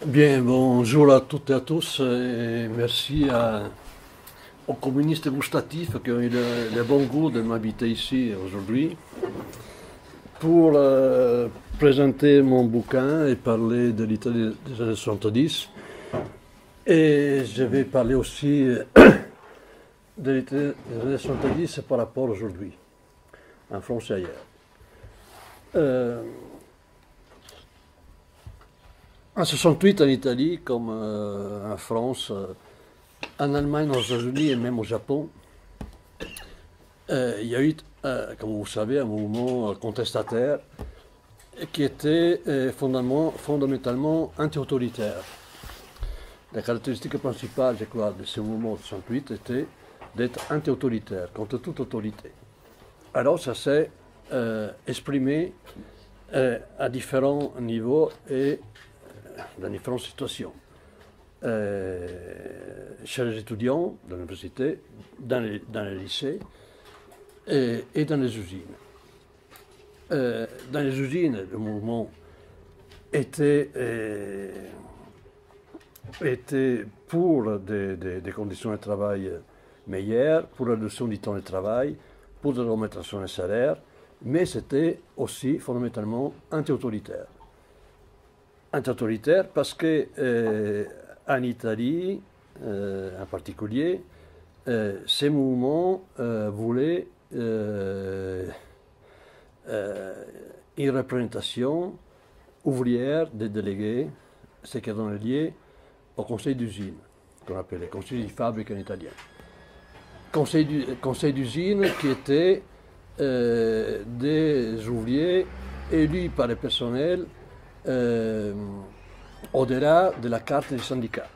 Bien, bonjour à toutes et à tous et merci aux communistes gustatifs qui ont eu le bon goût de m'inviter ici aujourd'hui pour présenter mon bouquin et parler de l'Italie des années 70. Et je vais parler aussi de l'Italie des années 70 par rapport aujourd'hui, en France et ailleurs. En 68 en Italie, comme en France, en Allemagne, aux États-Unis et même au Japon, il y a eu, comme vous savez, un mouvement contestataire qui était fondamentalement anti-autoritaire. La caractéristique principale, je crois, de ce mouvement de 68 était d'être anti-autoritaire, contre toute autorité. Alors ça s'est exprimé à différents niveaux et dans différentes situations. Chez les étudiants de l'université, dans les lycées et dans les usines. Dans les usines, le mouvement était pour des conditions de travail meilleures, pour la réduction du temps de travail, pour l'augmentation des salaires, mais c'était aussi fondamentalement anti-autoritaire. Anti-autoritaire parce que en Italie, en particulier, ces mouvements voulaient une représentation ouvrière des délégués, ce qui est lié au conseil d'usine, qu'on appelle le conseil di fabbrica en italien. Conseil d'usine qui était des ouvriers élus par le personnel au-delà de la carte du syndicat.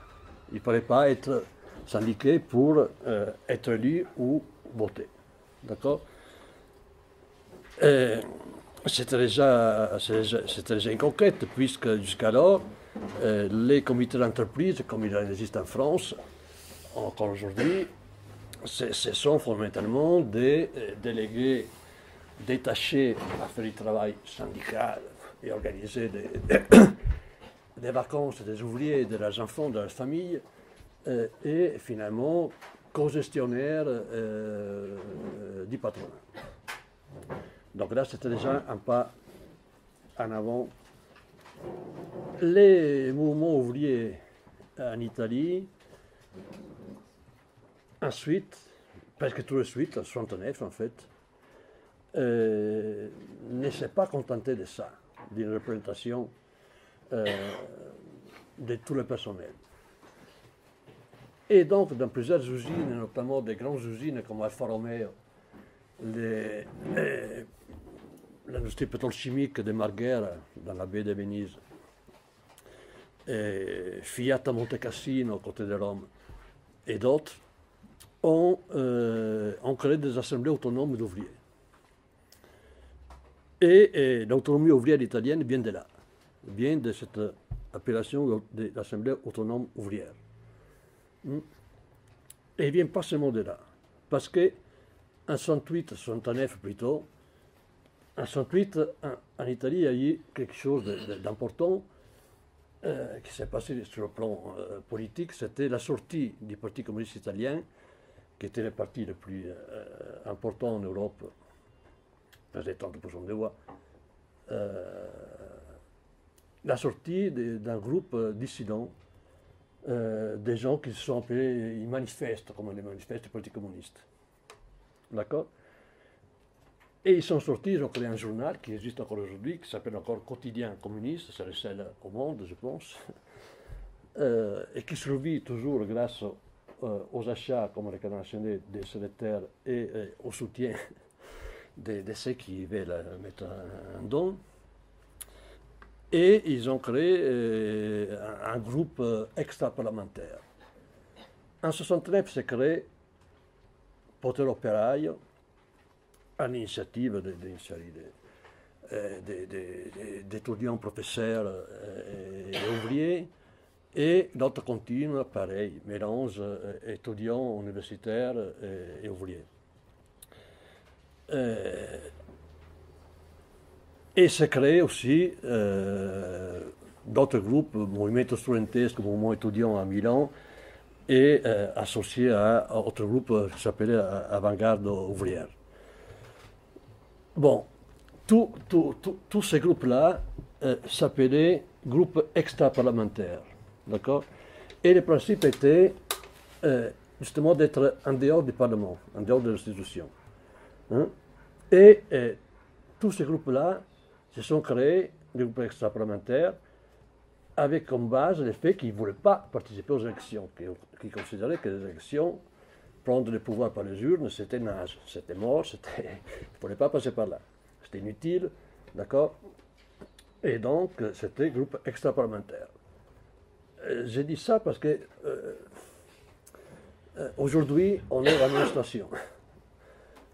Il ne fallait pas être syndiqué pour être élu ou voter. D'accord? C'était déjà une conquête, puisque jusqu'alors, les comités d'entreprise, comme il en existe en France, encore aujourd'hui, ce sont fondamentalement des délégués détachés à faire du travail syndical et organiser des vacances des ouvriers, de leurs enfants, de leurs familles, et finalement co-gestionnaires du patronat. Donc là, c'était déjà un pas en avant. Les mouvements ouvriers en Italie, ensuite, presque tout de suite, en 69 en fait, ne s'est pas contenté de ça, d'une représentation de tout le personnel. Et donc, dans plusieurs usines, notamment des grandes usines comme Alfa Romeo, l'industrie pétrochimique de Marghera, dans la baie de Venise, et Fiat à Monte Cassino, côté de Rome, et d'autres, ont créé des assemblées autonomes d'ouvriers. Et l'autonomie ouvrière italienne vient de là, vient de cette appellation de l'Assemblée autonome ouvrière. Et il vient pas seulement de là, parce que en 68, 69 plutôt, en 68, en Italie, il y a eu quelque chose d'important qui s'est passé sur le plan politique, c'était la sortie du Parti communiste italien, qui était le parti le plus important en Europe, faisait 30% des voix, la sortie d'un groupe dissident, des gens qui se sont appelés les manifestes, comme les manifestes du Parti communiste. D'accord? Et ils sont sortis, ils ont créé un journal qui existe encore aujourd'hui, qui s'appelle encore Quotidien communiste, c'est le seul au monde, je pense, et qui survit toujours grâce aux achats, comme le Canada national des secrétaires, et au soutien de ceux qui veulent mettre un don. Et ils ont créé un groupe extra-parlementaire. En 1969 s'est créé Potere Operaio, à l'initiative d'étudiants, professeurs et ouvriers, et l'autre continue, pareil, mélange étudiants universitaires et ouvriers. Et s'est créé aussi d'autres groupes, Movimento Studentesco, mouvement étudiant à Milan, et associé à autre groupe qui s'appelait Avant-Garde ouvrière. Bon, tous ces groupes-là s'appelaient groupes extra-parlementaires, d'accord? Et le principe était justement d'être en dehors du Parlement, en dehors de l'institution. Hein? Et tous ces groupes-là se sont créés, des groupes extra-parlementaires, avec comme base le fait qu'ils ne voulaient pas participer aux élections, qu'ils considéraient que les élections, prendre le pouvoir par les urnes, c'était naze, c'était mort, il ne fallait pas passer par là. C'était inutile, d'accord? Et donc, c'était groupe extra-parlementaire. J'ai dit ça parce que aujourd'hui, on est à la même station.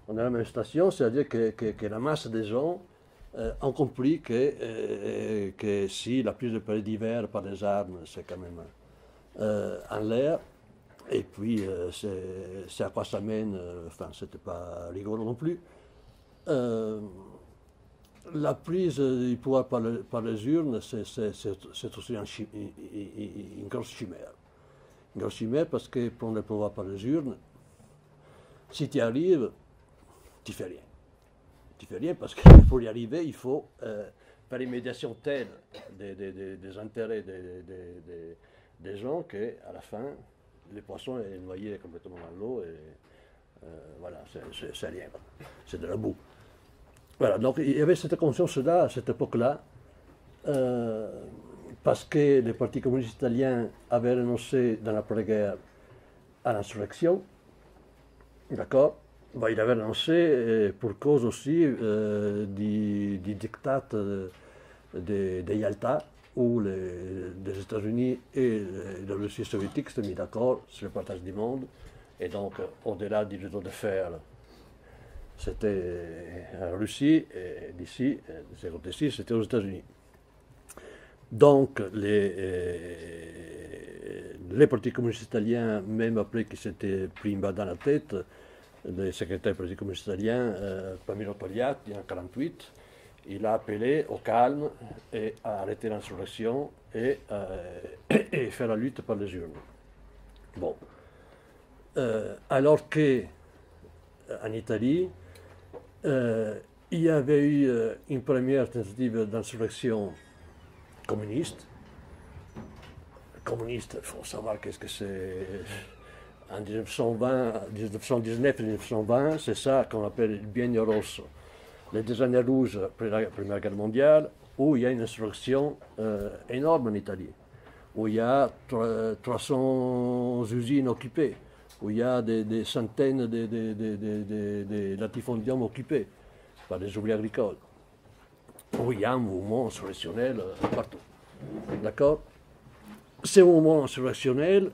On est à la même station, c'est-à-dire que la masse des gens ont compris que si la prise de palais d'hiver par les armes, c'est quand même en l'air, et puis c'est à quoi ça mène, enfin, c'était pas rigolo non plus. La prise du pouvoir par les urnes, c'est aussi une grosse chimère. Une grosse chimère parce que prendre le pouvoir par les urnes, si tu y arrives, tu ne fais rien. Tu ne fais rien parce que pour y arriver, il faut faire une médiation telle des intérêts des gens qu'à la fin, le poisson est noyé complètement dans l'eau et voilà, c'est rien. C'est de la boue. Voilà, donc il y avait cette conscience-là à cette époque-là, parce que le Parti communiste italien avait renoncé dans l'après-guerre à l'insurrection, d'accord? Ben, il avait renoncé pour cause aussi du diktat de Yalta, où les États-Unis et la Russie soviétique s'étaient mis d'accord sur le partage du monde, et donc au-delà du rideau de fer, c'était en Russie, et d'ici, de ce côté-ci, c'était aux États-Unis. Donc, les partis communistes italiens, même après qu'ils s'étaient pris une balle dans la tête, le secrétaire du Parti communiste italien, Palmiro Togliatti, en 1948, il a appelé au calme et à arrêter l'insurrection et faire la lutte par les urnes. Bon. Alors qu'en Italie, il y avait eu une première tentative d'insurrection communiste. Communiste, il faut savoir qu'est-ce que c'est. En 1919 et 1920, c'est ça qu'on appelle le biennio rosso, les 2 années rouges après la Première Guerre mondiale, où il y a une insurrection énorme en Italie, où il y a 300 usines occupées, où il y a des centaines de latifondiums occupés par les ouvriers agricoles, où il y a un mouvement insurrectionnel partout. D'accord? Ce mouvement insurrectionnel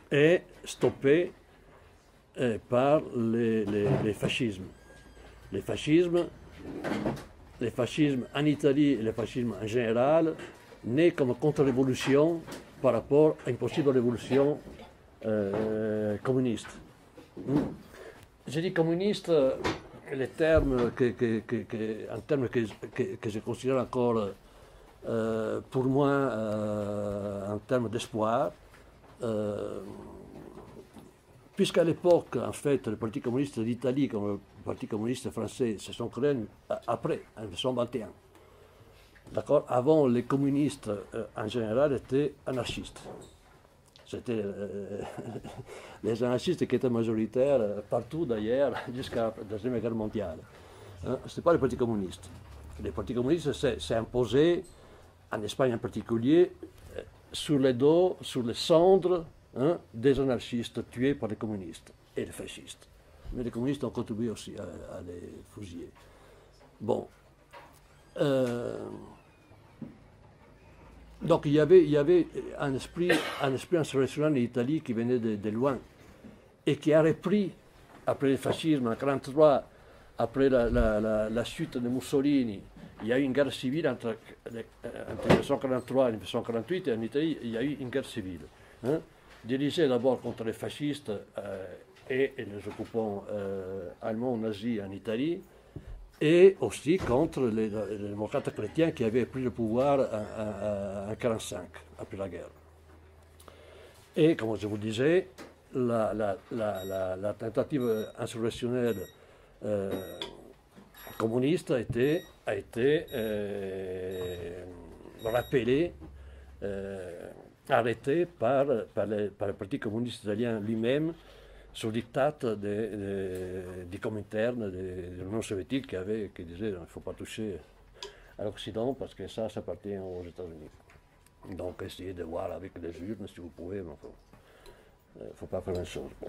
est stoppé par les fascismes. Les fascismes en Italie et le fascisme en général naît comme contre-révolution par rapport à une possible révolution communiste. J'ai dit communiste, un terme que je considère encore pour moi un terme d'espoir, puisqu'à l'époque, en fait, le Parti communiste d'Italie comme le Parti communiste français se sont créés après, en 1921. D'accord? Avant, les communistes en général étaient anarchistes. C'était les anarchistes qui étaient majoritaires partout d'ailleurs jusqu'à la Deuxième Guerre mondiale. Ce n'était pas le Parti communiste. Le Parti communiste s'est imposé, en Espagne en particulier, sur les dos, sur les cendres des anarchistes tués par les communistes et les fascistes. Mais les communistes ont contribué aussi à les fusiller. Bon. Donc il y avait un esprit insurrectionnel en Italie qui venait de loin et qui a repris, après le fascisme en 1943, après la chute de Mussolini, il y a eu une guerre civile entre 1943 et 1948, et en Italie il y a eu une guerre civile, dirigée d'abord contre les fascistes et les occupants allemands nazis en Italie, et aussi contre les démocrates chrétiens qui avaient pris le pouvoir en 1945, après la guerre. Et comme je vous disais, la tentative insurrectionnelle communiste a été rappelée, arrêtée par le Parti communiste italien lui-même, sous diktat du Comintern, de l'Union soviétique, qui disait qu'il ne faut pas toucher à l'Occident parce que ça appartient aux États-Unis. Donc essayez de voir avec les urnes si vous pouvez, mais il ne faut pas faire une chose. Bon.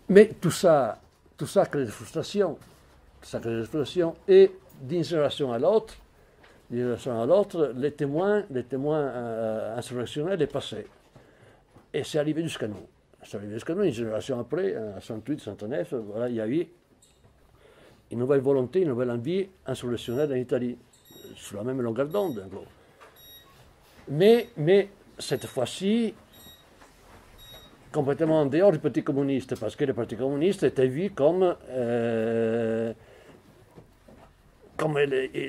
Mais tout ça crée des frustrations. Et d'une génération à l'autre, les témoins insurrectionnels est passé. Et c'est arrivé jusqu'à nous. C'est arrivé jusqu'à nous, une génération après, en 68, 69, voilà, il y a eu une nouvelle volonté, une nouvelle envie insurrectionnelle en Italie, sur la même longueur d'onde, en gros. Mais cette fois-ci, complètement en dehors du Parti communiste, parce que le Parti communiste était vu comme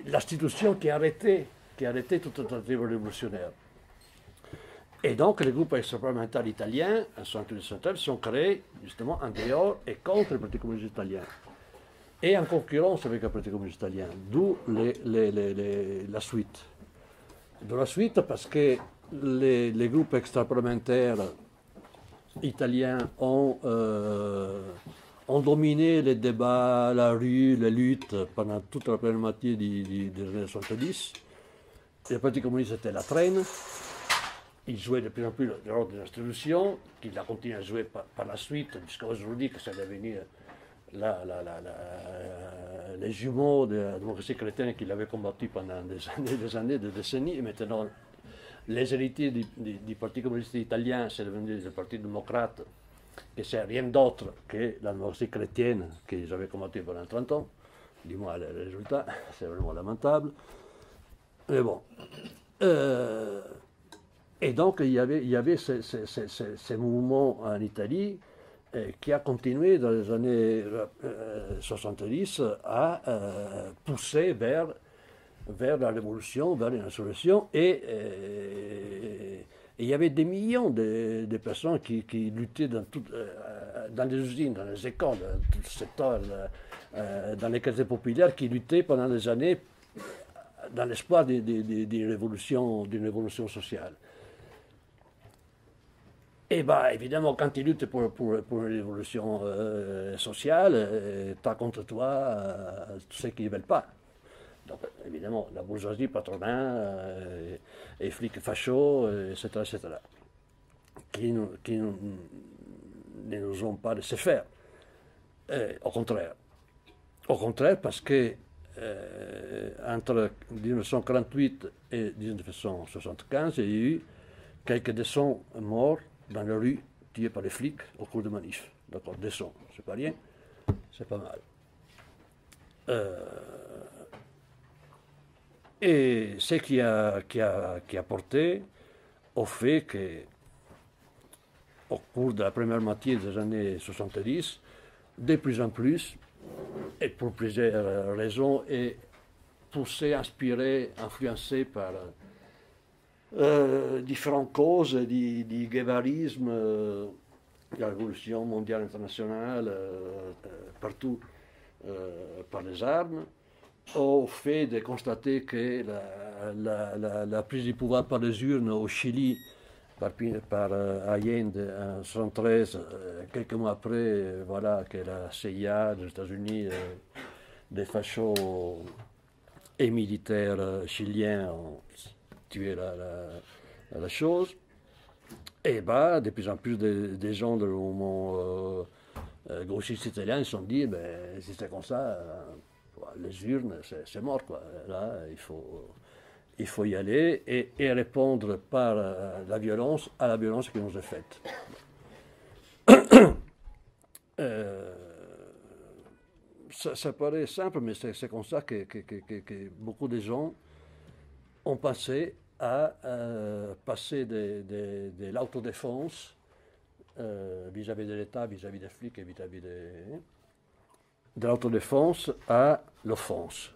l'institution qui arrêtait toute tentative révolutionnaire. Et donc les groupes extraparlementaires italiens, en 68 sont créés justement en dehors et contre le Parti communiste italien. Et en concurrence avec le Parti communiste italien, d'où la suite. De la suite parce que les groupes extraparlementaires italiens ont dominé les débats, la rue, les luttes pendant toute la première moitié des années 70. Le Parti communiste était la traîne. Il jouait de plus en plus le rôle de l'institution, qu'il a continué à jouer par la suite, jusqu'à aujourd'hui, que ça est devenu les jumeaux de la démocratie chrétienne qu'il avait combattu pendant des années, des décennies. Et maintenant, les héritiers du Parti communiste italien, c'est devenu le Parti démocrate, que c'est rien d'autre que la démocratie chrétienne qu'ils avaient combattu pendant 30 ans. Dis-moi le résultat, c'est vraiment lamentable. Mais bon. Et donc, il y avait ces mouvements en Italie qui a continué dans les années 70 à pousser vers la révolution, vers l'insurrection. Et il y avait des millions de personnes qui luttaient dans les usines, dans les écoles, dans tout le secteur, dans les quartiers populaires, qui luttaient pendant des années dans l'espoir d'une révolution sociale. Et bien, évidemment, quand ils luttent pour une révolution sociale, tu as contre toi tous ceux qui ne veulent pas. Donc, évidemment, la bourgeoisie, patronat, et flics fachos, etc., qui ne nous ont pas laissé faire. Au contraire. Au contraire, parce que entre 1948 et 1975, il y a eu quelques décents morts dans la rue, tués par les flics au cours de manifs. D'accord, décents, c'est pas rien, c'est pas mal. Et ce qui a porté au fait que, au cours de la première moitié des années 70, de plus en plus, et pour plusieurs raisons, et poussé, inspiré, influencé par différentes causes du guévarisme, de la révolution mondiale internationale, partout par les armes, au fait de constater que la prise du pouvoir par les urnes au Chili, par Allende en 1973, quelques mois après, voilà, que la CIA des États-Unis, des fachos et militaires chiliens ont tué la chose. Et bah, de plus en plus des gens du mouvement gauchiste italien se sont dit, ben, si c'est comme ça, les urnes, c'est mort, quoi. Là, il faut y aller et répondre par la violence à la violence qui nous est faite. Ça paraît simple, mais c'est comme ça que beaucoup de gens ont passé à passer de l'autodéfense vis-à-vis de l'État, vis-à-vis des flics et vis-à-vis des de l'autodéfense à l'offense.